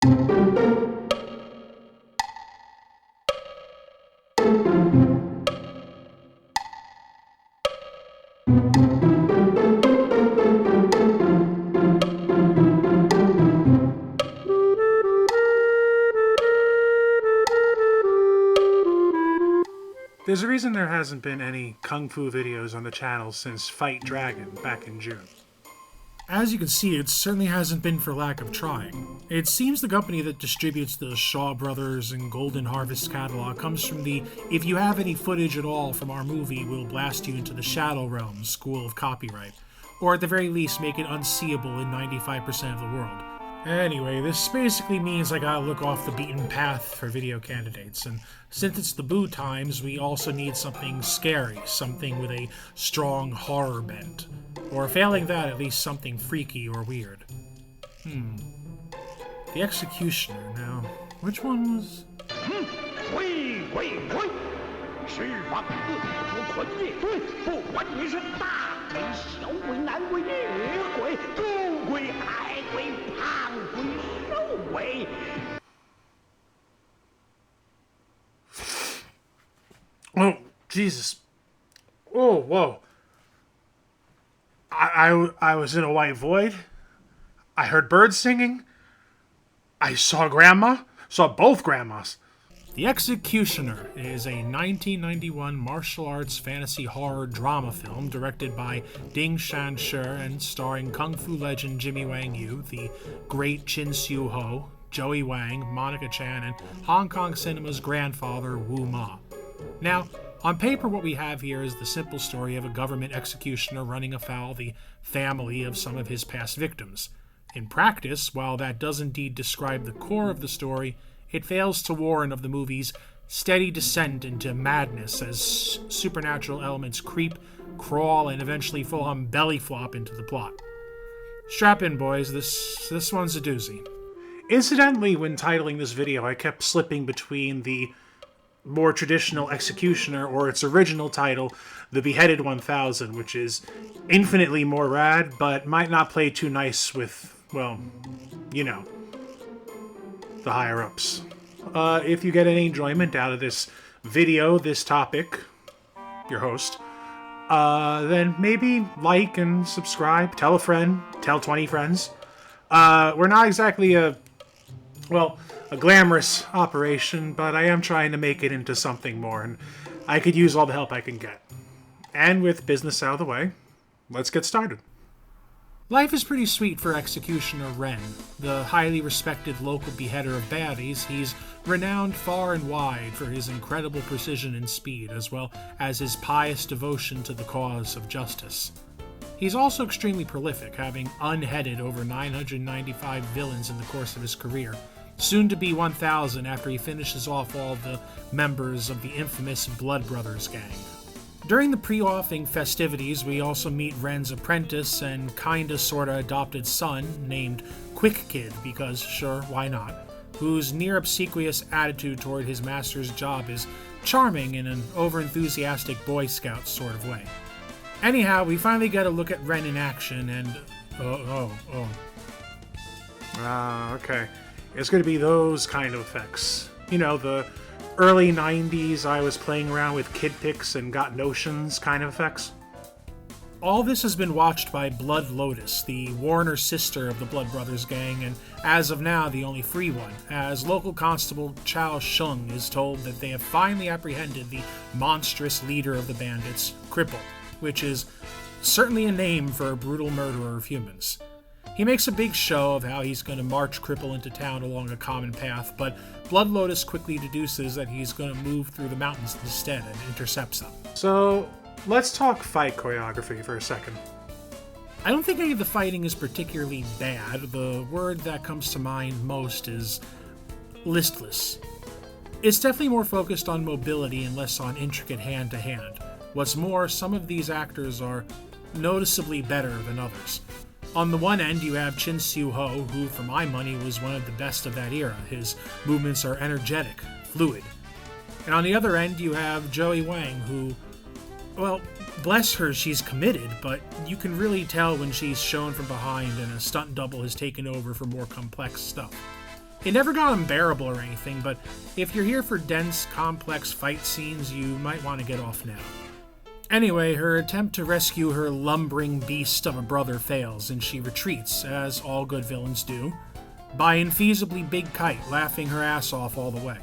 There's a reason there hasn't been any kung fu videos on the channel since Fight Dragon back in June. As you can see, it certainly hasn't been for lack of trying. It seems the company that distributes the Shaw Brothers and Golden Harvest catalog comes from the "if you have any footage at all from our movie, we'll blast you into the Shadow Realm" school of copyright, or at the very least make it unseeable in 95% of the world. Anyway, this basically means I gotta look off the beaten path for video candidates, and since it's the Boo times, we also need something scary, something with a strong horror bent. Or failing that, at least something freaky or weird. The Executioner, now, which one was... 喂喂喂！释放恶魔魂力，不管你是大鬼、小鬼、男鬼、女鬼、猪鬼、矮鬼、胖鬼、瘦鬼。Oh, Jesus. Oh, whoa. I was in a white void. I heard birds singing. I saw Grandma. Saw both grandmas. The Executioner is a 1991 martial arts fantasy horror drama film directed by Ding Shan-shi and starring kung fu legend Jimmy Wang Yu, the great Chin Siu Ho, Joey Wang, Monica Chan, and Hong Kong cinema's grandfather Wu Ma. Now, on paper, what we have here is the simple story of a government executioner running afoul the family of some of his past victims. In practice, while that does indeed describe the core of the story, it fails to warn of the movie's steady descent into madness as supernatural elements creep, crawl, and eventually full-on belly flop into the plot. Strap in, boys. This one's a doozy. Incidentally, when titling this video, I kept slipping between the more traditional Executioner or its original title, The Beheaded 1000, which is infinitely more rad, but might not play too nice with, well, you know, the higher-ups. If you get any enjoyment out of this video, this topic, your host, then maybe like and subscribe, tell a friend, tell 20 friends. We're not exactly a glamorous operation, but I am trying to make it into something more, and I could use all the help I can get. And with business out of the way, let's get started. Life is pretty sweet for Executioner Ren, the highly respected local beheader of baddies. He's renowned far and wide for his incredible precision and speed, as well as his pious devotion to the cause of justice. He's also extremely prolific, having unheaded over 995 villains in the course of his career, soon to be 1,000 after he finishes off all the members of the infamous Blood Brothers gang. During the pre-offing festivities, we also meet Ren's apprentice and kinda sorta adopted son, named Quick Kid, because sure, why not, whose near-obsequious attitude toward his master's job is charming in an over-enthusiastic Boy Scout sort of way. Anyhow, we finally get a look at Ren in action, and okay. It's going to be those kind of effects. You know, the early 90s I was playing around with kid pics and got notions kind of effects. All this has been watched by Blood Lotus, the Warner sister of the Blood Brothers gang, and as of now the only free one, as local constable Chao Shung is told that they have finally apprehended the monstrous leader of the bandits, Cripple, which is certainly a name for a brutal murderer of humans. He makes a big show of how he's going to march Cripple into town along a common path, but Blood Lotus quickly deduces that he's going to move through the mountains instead and intercepts them. So, let's talk fight choreography for a second. I don't think any of the fighting is particularly bad. The word that comes to mind most is listless. It's definitely more focused on mobility and less on intricate hand-to-hand. What's more, some of these actors are noticeably better than others. On the one end, you have Chin Siu Ho, who, for my money, was one of the best of that era. His movements are energetic, fluid. And on the other end, you have Joey Wang, who, well, bless her, she's committed, but you can really tell when she's shown from behind and a stunt double has taken over for more complex stuff. It never got unbearable or anything, but if you're here for dense, complex fight scenes, you might want to get off now. Anyway, her attempt to rescue her lumbering beast of a brother fails, and she retreats, as all good villains do, by an infeasibly big kite, laughing her ass off all the way.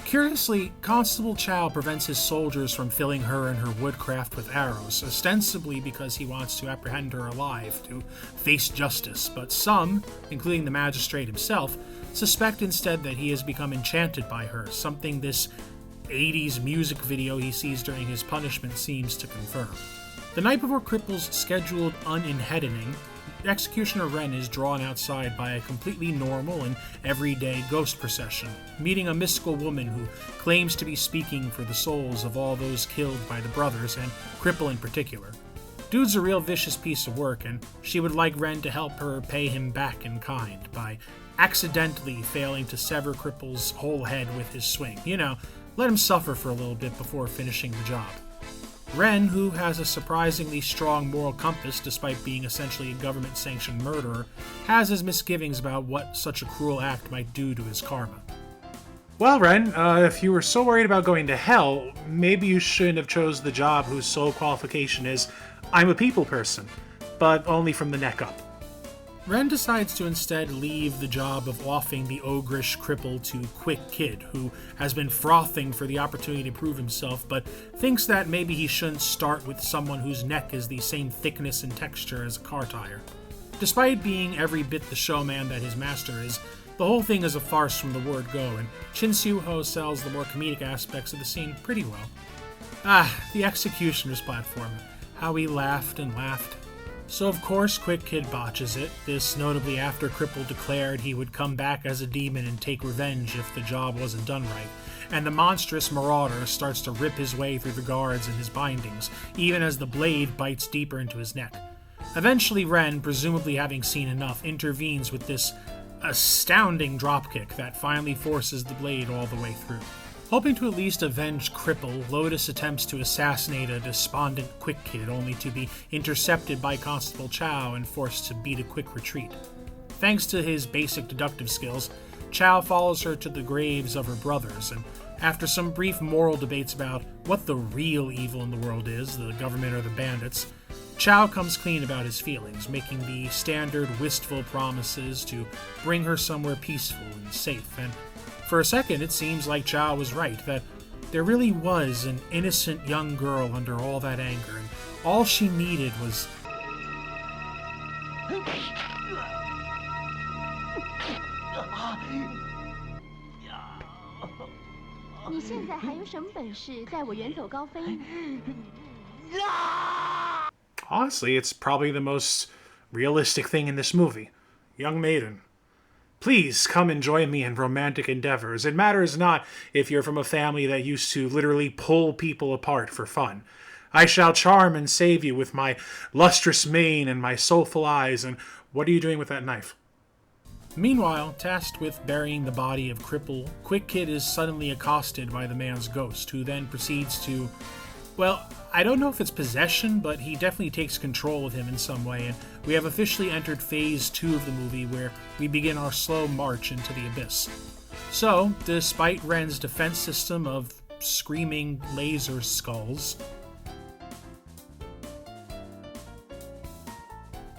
Curiously, Constable Chow prevents his soldiers from filling her and her woodcraft with arrows, ostensibly because he wants to apprehend her alive to face justice, but some, including the magistrate himself, suspect instead that he has become enchanted by her, something this 80s music video he sees during his punishment seems to confirm. The night before Cripple's scheduled unenheadening, Executioner Ren is drawn outside by a completely normal and everyday ghost procession, meeting a mystical woman who claims to be speaking for the souls of all those killed by the brothers, and Cripple in particular. Dude's a real vicious piece of work, and she would like Ren to help her pay him back in kind by accidentally failing to sever Cripple's whole head with his swing. You know, let him suffer for a little bit before finishing the job. Ren, who has a surprisingly strong moral compass despite being essentially a government-sanctioned murderer, has his misgivings about what such a cruel act might do to his karma. Well, Ren, if you were so worried about going to hell, maybe you shouldn't have chose the job whose sole qualification is, I'm a people person, but only from the neck up. Ren decides to instead leave the job of offing the ogreish Cripple to Quick Kid, who has been frothing for the opportunity to prove himself, but thinks that maybe he shouldn't start with someone whose neck is the same thickness and texture as a car tire. Despite being every bit the showman that his master is, the whole thing is a farce from the word go, and Shin Soo-ho sells the more comedic aspects of the scene pretty well. The Executioner's platform. How he laughed and laughed. So of course Quick Kid botches it, this notably after Cripple declared he would come back as a demon and take revenge if the job wasn't done right, and the monstrous marauder starts to rip his way through the guards and his bindings, even as the blade bites deeper into his neck. Eventually Ren, presumably having seen enough, intervenes with this astounding dropkick that finally forces the blade all the way through. Hoping to at least avenge Cripple, Lotus attempts to assassinate a despondent Quick Kid, only to be intercepted by Constable Chow and forced to beat a quick retreat. Thanks to his basic deductive skills, Chow follows her to the graves of her brothers, and after some brief moral debates about what the real evil in the world is, the government or the bandits, Chow comes clean about his feelings, making the standard wistful promises to bring her somewhere peaceful and safe, and for a second, it seems like Chow was right, that there really was an innocent young girl under all that anger, and all she needed was... 你现在还有什么本事带我远走高飞呢？ Honestly, it's probably the most realistic thing in this movie. Young maiden. Please come and join me in romantic endeavors. It matters not if you're from a family that used to literally pull people apart for fun. I shall charm and save you with my lustrous mane and my soulful eyes, and what are you doing with that knife? Meanwhile, tasked with burying the body of Cripple, Quick Kid is suddenly accosted by the man's ghost, who then proceeds to... Well, I don't know if it's possession, but he definitely takes control of him in some way, and we have officially entered Phase 2 of the movie, where we begin our slow march into the abyss. So, despite Ren's defense system of screaming laser skulls,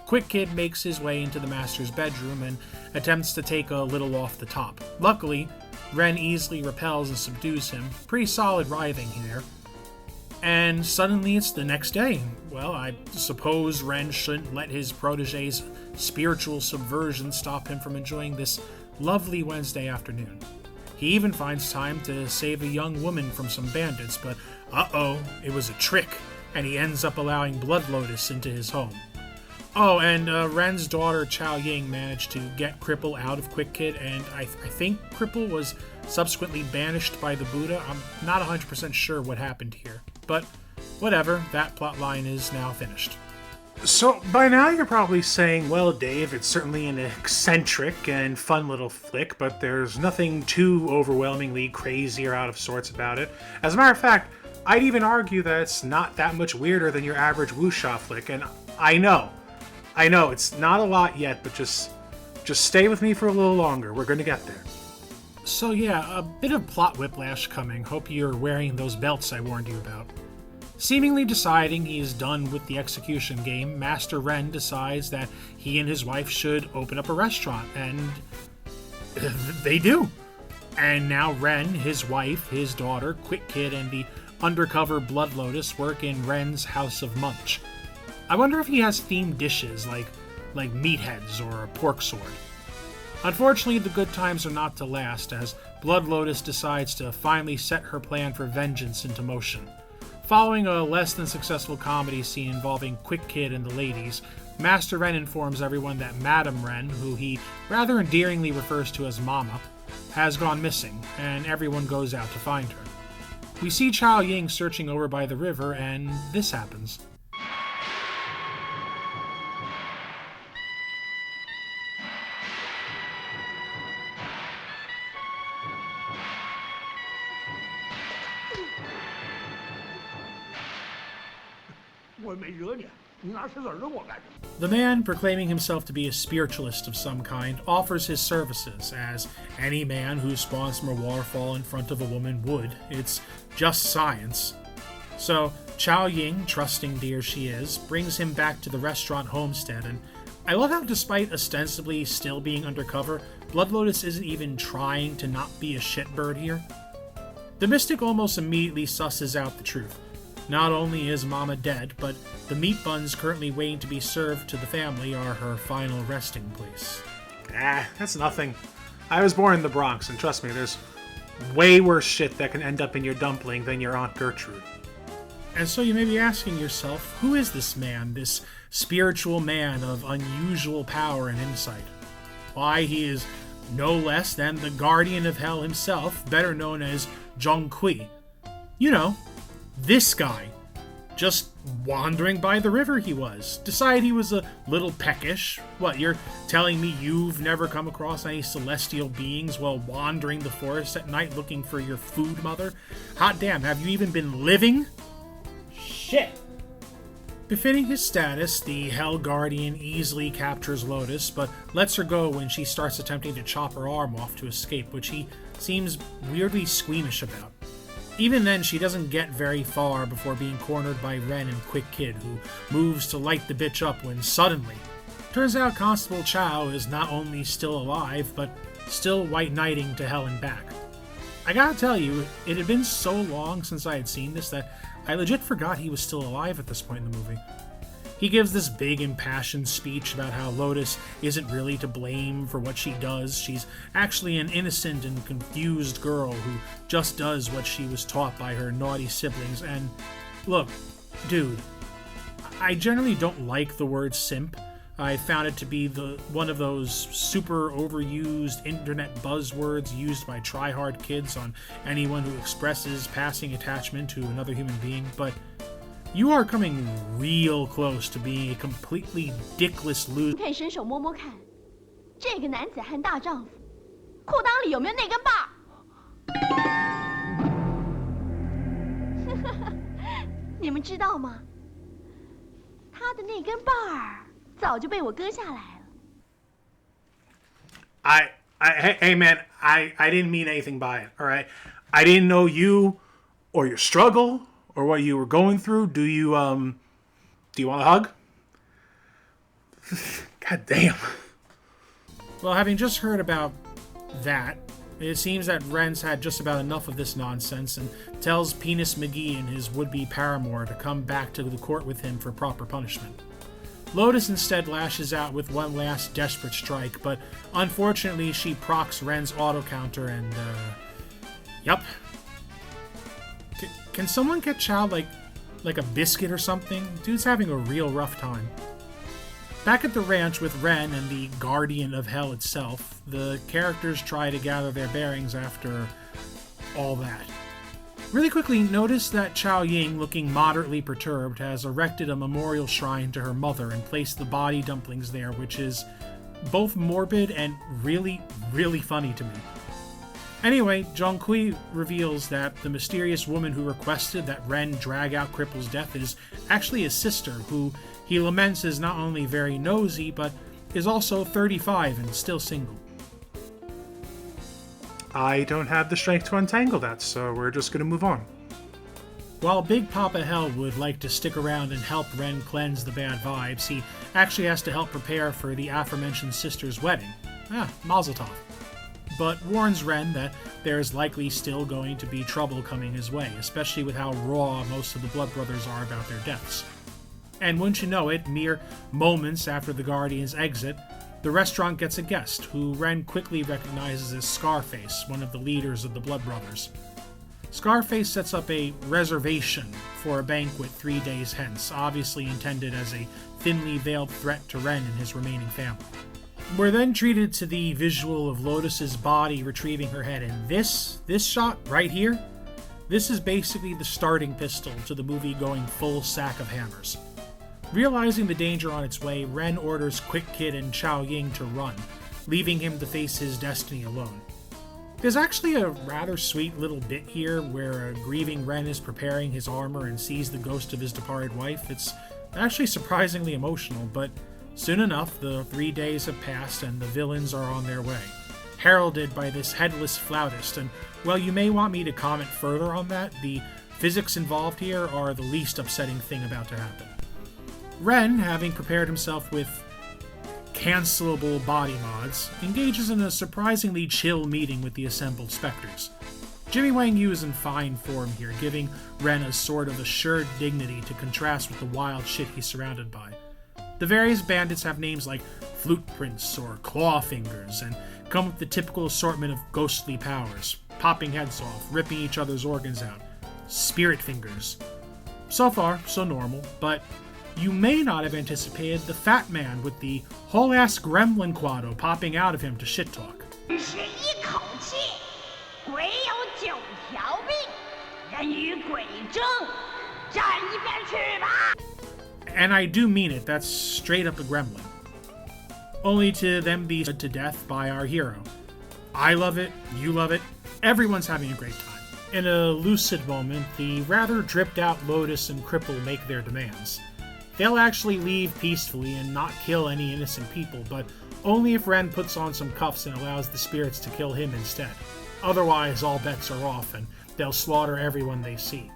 Quick Kid makes his way into the master's bedroom and attempts to take a little off the top. Luckily, Ren easily repels and subdues him. Pretty solid writhing here. And suddenly it's the next day. Well, I suppose Ren shouldn't let his protege's spiritual subversion stop him from enjoying this lovely Wednesday afternoon. He even finds time to save a young woman from some bandits, but it was a trick, and he ends up allowing Blood Lotus into his home. Oh, and Ren's daughter Chow Ying managed to get Cripple out of Quick Kid, and I think Cripple was subsequently banished by the Buddha. I'm not 100% sure what happened here. But whatever, that plotline is now finished. So, by now you're probably saying, well, Dave, it's certainly an eccentric and fun little flick, but there's nothing too overwhelmingly crazy or out of sorts about it. As a matter of fact, I'd even argue that it's not that much weirder than your average wuxia flick, and I know, it's not a lot yet, but just stay with me for a little longer. We're going to get there. So yeah, a bit of plot whiplash coming. Hope you're wearing those belts I warned you about. Seemingly deciding he's done with the execution game, Master Ren decides that he and his wife should open up a restaurant, and they do. And now Ren, his wife, his daughter, Quick Kid, and the undercover Blood Lotus work in Ren's House of Munch. I wonder if he has themed dishes like meatheads or a pork sword. Unfortunately, the good times are not to last, as Blood Lotus decides to finally set her plan for vengeance into motion. Following a less than successful comedy scene involving Quick Kid and the ladies, Master Ren informs everyone that Madame Ren, who he rather endearingly refers to as Mama, has gone missing, and everyone goes out to find her. We see Chao Ying searching over by the river, and this happens. The man, proclaiming himself to be a spiritualist of some kind, offers his services, as any man who spawns from a waterfall in front of a woman would. It's just science. So, Chao Ying, trusting dear she is, brings him back to the restaurant homestead, and I love how despite ostensibly still being undercover, Blood Lotus isn't even trying to not be a shitbird here. The mystic almost immediately susses out the truth. Not only is Mama dead, but the meat buns currently waiting to be served to the family are her final resting place. That's nothing. I was born in the Bronx, and trust me, there's way worse shit that can end up in your dumpling than your Aunt Gertrude. And so you may be asking yourself, who is this man, this spiritual man of unusual power and insight? Why, he is no less than the Guardian of Hell himself, better known as Zhongqi. You know, this guy. Just wandering by the river he was. Decided he was a little peckish. What, you're telling me you've never come across any celestial beings while wandering the forest at night looking for your food, mother? Hot damn, have you even been living? Shit. Befitting his status, the Hell Guardian easily captures Lotus, but lets her go when she starts attempting to chop her arm off to escape, which he seems weirdly squeamish about. Even then, she doesn't get very far before being cornered by Ren and Quick Kid, who moves to light the bitch up when suddenly, turns out Constable Chao is not only still alive, but still white knighting to hell and back. I gotta tell you, it had been so long since I had seen this that I legit forgot he was still alive at this point in the movie. He gives this big impassioned speech about how Lotus isn't really to blame for what she does. She's actually an innocent and confused girl who just does what she was taught by her naughty siblings. And look, dude, I generally don't like the word simp. I found it to be one of those super overused internet buzzwords used by try-hard kids on anyone who expresses passing attachment to another human being, but you are coming real close to being a completely dickless loser. 可以伸手摸摸看，这个男子汉大丈夫，裤裆里有没有那根把？你们知道吗？他的那根把儿早就被我割下来了。Hey man, I didn't mean anything by it, alright? I didn't know you or your struggle or what you were going through. Do you want a hug? God damn. Well, having just heard about that, it seems that Ren's had just about enough of this nonsense and tells Penis McGee and his would-be paramour to come back to the court with him for proper punishment. Lotus instead lashes out with one last desperate strike, but unfortunately she procs Ren's auto counter and, yup. Can someone get Chao like a biscuit or something? Dude's having a real rough time. Back at the ranch with Ren and the Guardian of Hell itself, the characters try to gather their bearings after all that. Really quickly, notice that Chao Ying, looking moderately perturbed, has erected a memorial shrine to her mother and placed the body dumplings there, which is both morbid and really, really funny to me. Anyway, Zhongqi reveals that the mysterious woman who requested that Ren drag out Cripple's death is actually his sister, who he laments is not only very nosy, but is also 35 and still single. I don't have the strength to untangle that, so we're just gonna move on. While Big Papa Hell would like to stick around and help Ren cleanse the bad vibes, he actually has to help prepare for the aforementioned sister's wedding. Mazel tov. But warns Ren that there's likely still going to be trouble coming his way, especially with how raw most of the Blood Brothers are about their deaths. And wouldn't you know it, mere moments after the Guardians exit, the restaurant gets a guest, who Ren quickly recognizes as Scarface, one of the leaders of the Blood Brothers. Scarface sets up a reservation for a banquet 3 days hence, obviously intended as a thinly veiled threat to Ren and his remaining family. We're then treated to the visual of Lotus's body retrieving her head, and this shot right here, this is basically the starting pistol to the movie going full sack of hammers. Realizing the danger on its way, Ren orders Quick Kid and Chao Ying to run, leaving him to face his destiny alone. There's actually a rather sweet little bit here where a grieving Ren is preparing his armor and sees the ghost of his departed wife. It's actually surprisingly emotional, but soon enough, the 3 days have passed and the villains are on their way, heralded by this headless flautist, and while you may want me to comment further on that, the physics involved here are the least upsetting thing about to happen. Ren, having prepared himself with cancelable body mods, engages in a surprisingly chill meeting with the assembled specters. Jimmy Wang Yu is in fine form here, giving Ren a sort of assured dignity to contrast with the wild shit he's surrounded by. The various bandits have names like Flute Prince or Claw Fingers, and come with the typical assortment of ghostly powers, popping heads off, ripping each other's organs out, Spirit Fingers. So far, so normal, but you may not have anticipated the fat man with the whole-ass gremlin quado popping out of him to shit-talk. 是一口气，鬼有9条命，人与鬼争，站一边去吧。 And I do mean it, that's straight up a gremlin. Only to them be put to death by our hero. I love it, you love it, everyone's having a great time. In a lucid moment, the rather dripped-out Lotus and Cripple make their demands. They'll actually leave peacefully and not kill any innocent people, but only if Ren puts on some cuffs and allows the spirits to kill him instead. Otherwise, all bets are off and they'll slaughter everyone they see.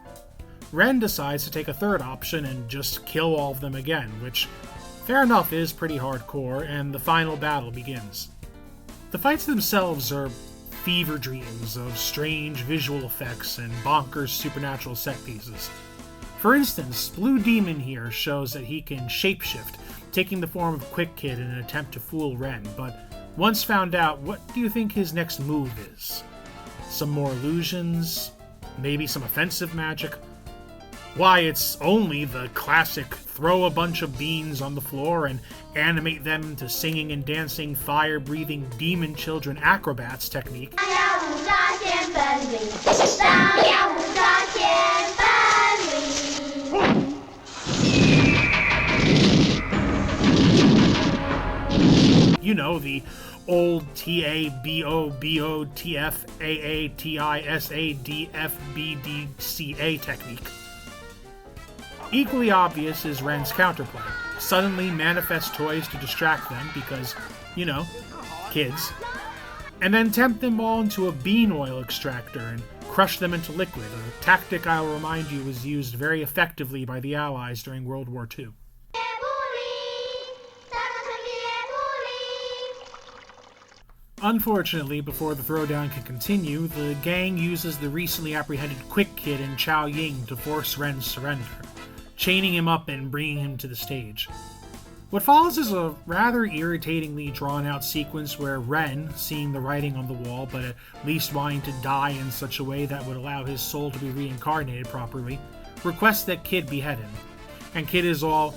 Ren decides to take a third option and just kill all of them again, which, fair enough, is pretty hardcore, and the final battle begins. The fights themselves are fever dreams of strange visual effects and bonkers supernatural set pieces. For instance, Blue Demon here shows that he can shapeshift, taking the form of Quick Kid in an attempt to fool Ren, but once found out, what do you think his next move is? Some more illusions? Maybe some offensive magic? Why, it's only the classic throw a bunch of beans on the floor and animate them to singing and dancing, fire-breathing demon children acrobats technique. You know, the old TABOBOTFAATISADFBDCA technique. Equally obvious is Ren's counterplay. Suddenly manifest toys to distract them because, you know, kids. And then tempt them all into a bean oil extractor and crush them into liquid, a tactic I'll remind you was used very effectively by the Allies during World War II. Unfortunately, before the throwdown can continue, the gang uses the recently apprehended Quick Kid and Chao Ying to force Ren's surrender, chaining him up and bringing him to the stage. What follows is a rather irritatingly drawn-out sequence where Ren, seeing the writing on the wall but at least wanting to die in such a way that would allow his soul to be reincarnated properly, requests that Kid behead him. And Kid is all,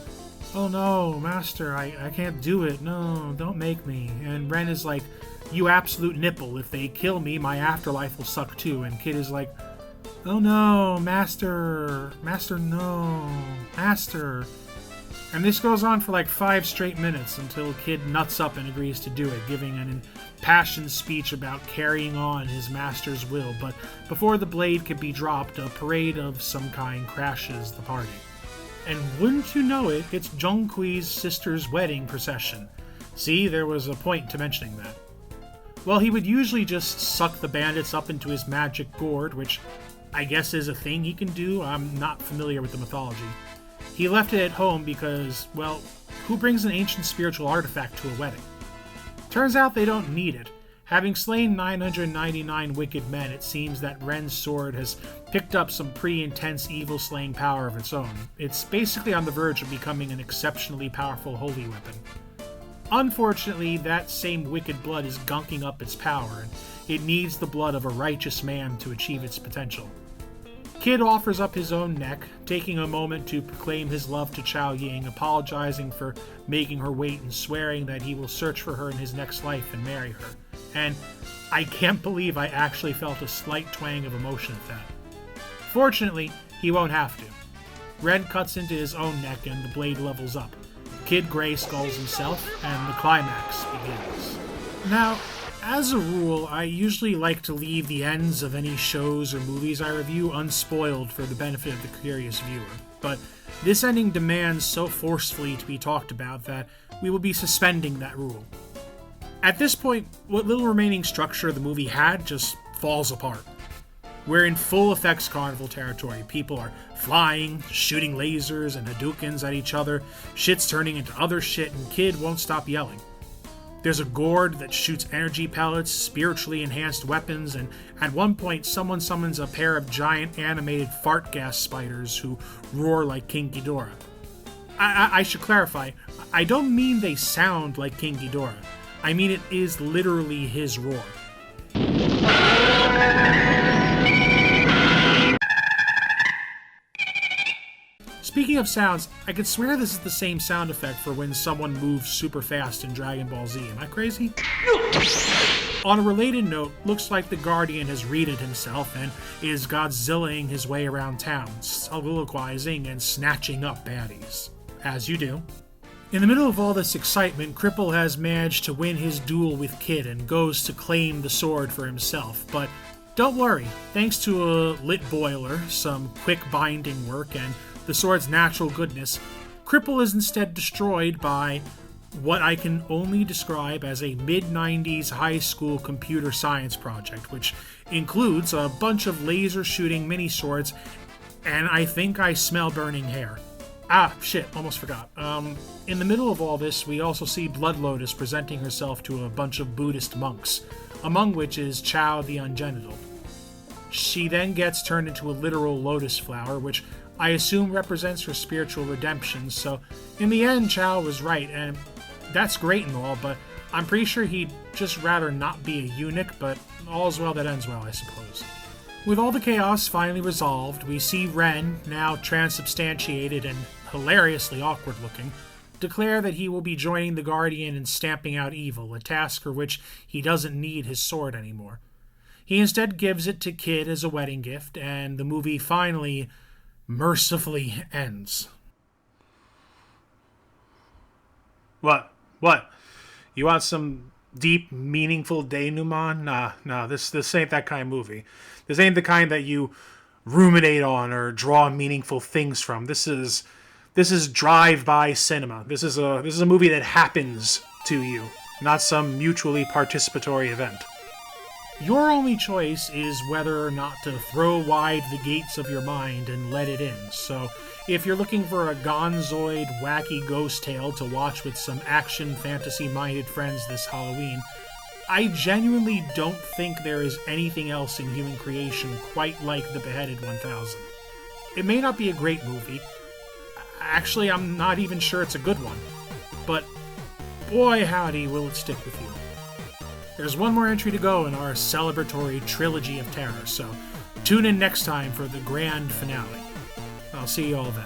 "Oh no, Master, I can't do it, no, don't make me." And Ren is like, "You absolute nipple, if they kill me, my afterlife will suck too." And Kid is like, "Oh no, Master, no, Master." And this goes on for like 5 straight minutes until Kid nuts up and agrees to do it, giving an impassioned speech about carrying on his master's will. But before the blade could be dropped, a parade of some kind crashes the party. And wouldn't you know it, it's Zhongkui's sister's wedding procession. See, there was a point to mentioning that. Well, he would usually just suck the bandits up into his magic gourd, which I guess is a thing he can do. I'm not familiar with the mythology. He left it at home because, well, who brings an ancient spiritual artifact to a wedding? Turns out they don't need it. Having slain 999 wicked men, it seems that Ren's sword has picked up some pretty intense evil-slaying power of its own. It's basically on the verge of becoming an exceptionally powerful holy weapon. Unfortunately, that same wicked blood is gunking up its power, and it needs the blood of a righteous man to achieve its potential. Kid offers up his own neck, taking a moment to proclaim his love to Chao Ying, apologizing for making her wait and swearing that he will search for her in his next life and marry her. And I can't believe I actually felt a slight twang of emotion at that. Fortunately, he won't have to. Ren cuts into his own neck and the blade levels up. Kid Gray skulls himself, and the climax begins. Now, as a rule, I usually like to leave the ends of any shows or movies I review unspoiled for the benefit of the curious viewer, but this ending demands so forcefully to be talked about that we will be suspending that rule. At this point, what little remaining structure the movie had just falls apart. We're in full effects carnival territory. People are flying, shooting lasers and Hadoukens at each other, shit's turning into other shit, and Kid won't stop yelling. There's a gourd that shoots energy pellets, spiritually enhanced weapons, and at one point someone summons a pair of giant animated fart gas spiders who roar like King Ghidorah. I should clarify, I don't mean they sound like King Ghidorah. I mean it is literally his roar. Speaking of sounds, I could swear this is the same sound effect for when someone moves super fast in Dragon Ball Z. Am I crazy? On a related note, looks like the Guardian has readed himself and is Godzillaing his way around town, soliloquizing and snatching up baddies. As you do. In the middle of all this excitement, Cripple has managed to win his duel with Kid and goes to claim the sword for himself, but don't worry, thanks to a lit boiler, some quick binding work, and the sword's natural goodness, Cripple is instead destroyed by what I can only describe as a mid-90s high school computer science project, which includes a bunch of laser-shooting mini-swords, and I think I smell burning hair. Ah, shit, almost forgot. In the middle of all this, we also see Blood Lotus presenting herself to a bunch of Buddhist monks, among which is Chao the Ungenital. She then gets turned into a literal lotus flower, which I assume represents her spiritual redemption, so in the end, Chao was right, and that's great and all, but I'm pretty sure he'd just rather not be a eunuch, but all's well that ends well, I suppose. With all the chaos finally resolved, we see Ren, now transubstantiated and hilariously awkward looking, declare that he will be joining the Guardian in stamping out evil, a task for which he doesn't need his sword anymore. He instead gives it to Kid as a wedding gift, and the movie finally, mercifully ends. What? You want some deep, meaningful denouement? Nah, this ain't that kind of movie. This ain't the kind that you ruminate on or draw meaningful things from. This is drive-by cinema. This is a movie that happens to you, not some mutually participatory event. Your only choice is whether or not to throw wide the gates of your mind and let it in. So, if you're looking for a gonzoid, wacky ghost tale to watch with some action, fantasy-minded friends this Halloween, I genuinely don't think there is anything else in human creation quite like The Beheaded 1000. It may not be a great movie. Actually, I'm not even sure it's a good one. But boy howdy will it stick with you. There's one more entry to go in our celebratory trilogy of terror, so tune in next time for the grand finale. I'll see you all then.